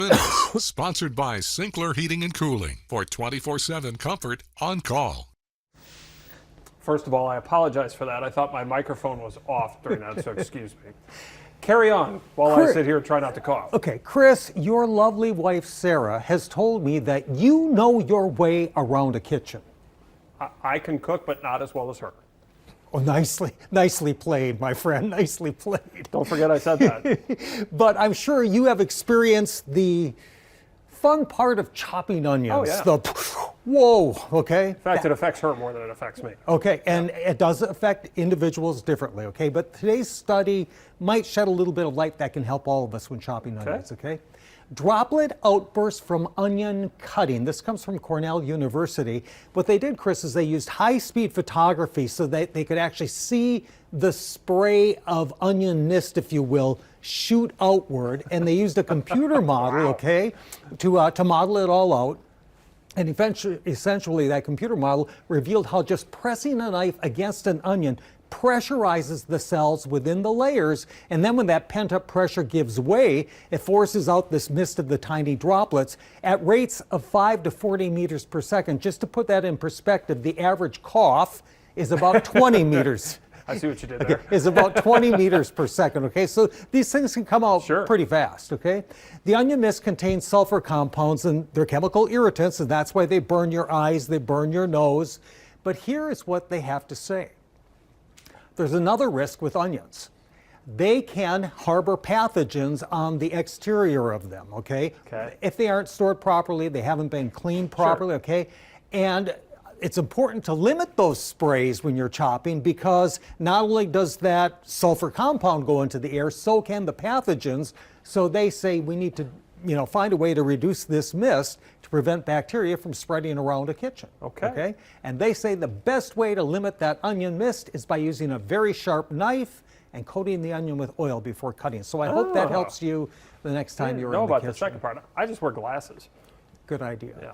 Minutes, sponsored by Sinclair Heating and Cooling for 24/7 comfort on call. First of all, I apologize for that. I thought my microphone was off during that, so excuse me. Carry on while I sit here and try not to cough. Okay, Chris, your lovely wife Sarah has told me that you know your way around a kitchen. I can cook, but not as well as her. Oh, nicely played, my friend. Nicely played. Don't forget I said that. But I'm sure you have experienced the fun part of chopping onions. Oh, yeah. Whoa, okay? In fact, it affects her more than it affects me. Okay, and it does affect individuals differently, okay? But today's study might shed a little bit of light that can help all of us when chopping onions, okay? Droplet outbursts from onion cutting. This comes from Cornell University. What they did, Chris, is they used high-speed photography so that they could actually see the spray of onion mist, if you will, shoot outward. And they used a computer model, okay, to model it all out. And essentially, that computer model revealed how just pressing a knife against an onion pressurizes the cells within the layers, and then when that pent-up pressure gives way, it forces out this mist of the tiny droplets at rates of 5 to 40 meters per second. Just to put that in perspective, the average cough is about 20 meters. I see what you did there. Okay, is about 20 meters per second, okay? So these things can come out pretty fast, okay? The onion mist contains sulfur compounds, and they're chemical irritants, and that's why they burn your eyes, they burn your nose. But here is what they have to say. There's another risk with onions. They can harbor pathogens on the exterior of them, okay? If they aren't stored properly, they haven't been cleaned properly, okay? And it's important to limit those sprays when you're chopping, because not only does that sulfur compound go into the air, so can the pathogens. So they say we need to find a way to reduce this mist to prevent bacteria from spreading around a kitchen. Okay? And they say the best way to limit that onion mist is by using a very sharp knife and coating the onion with oil before cutting. So I hope that helps you the next time you're in the kitchen. I didn't know about the second part. I just wear glasses. Good idea. Yeah.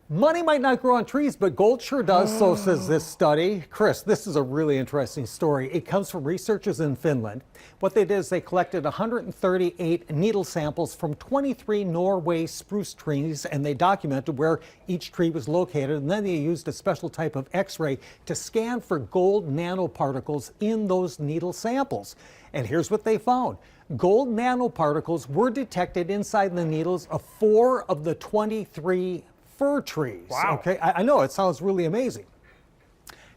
Money might not grow on trees, but gold sure does, so says this study. Chris, this is a really interesting story. It comes from researchers in Finland. What they did is they collected 138 needle samples from 23 Norway spruce trees, and they documented where each tree was located, and then they used a special type of X-ray to scan for gold nanoparticles in those needle samples. And here's what they found. Gold nanoparticles were detected inside the needles of 4 of the 23 fir trees. Wow. Okay, I know, it sounds really amazing.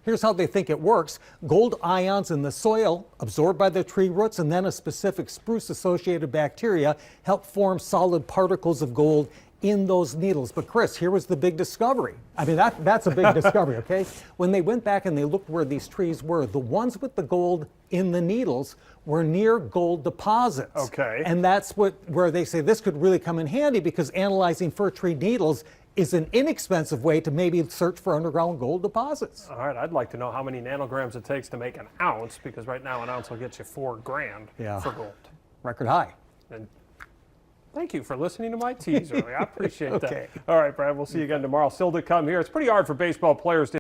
Here's how they think it works. Gold ions in the soil absorbed by the tree roots, and then a specific spruce-associated bacteria help form solid particles of gold in those needles. But Chris, here was the big discovery. I mean, that's a big discovery, okay? When they went back and they looked where these trees were, the ones with the gold in the needles were near gold deposits. Okay. And that's where they say this could really come in handy, because analyzing fir tree needles is an inexpensive way to maybe search for underground gold deposits. All right, I'd like to know how many nanograms it takes to make an ounce, because right now an ounce will get you $4 grand for gold. Record high. And thank you for listening to my tease earlier. I appreciate that. All right, Brad, we'll see you again tomorrow. Still to come here. It's pretty hard for baseball players to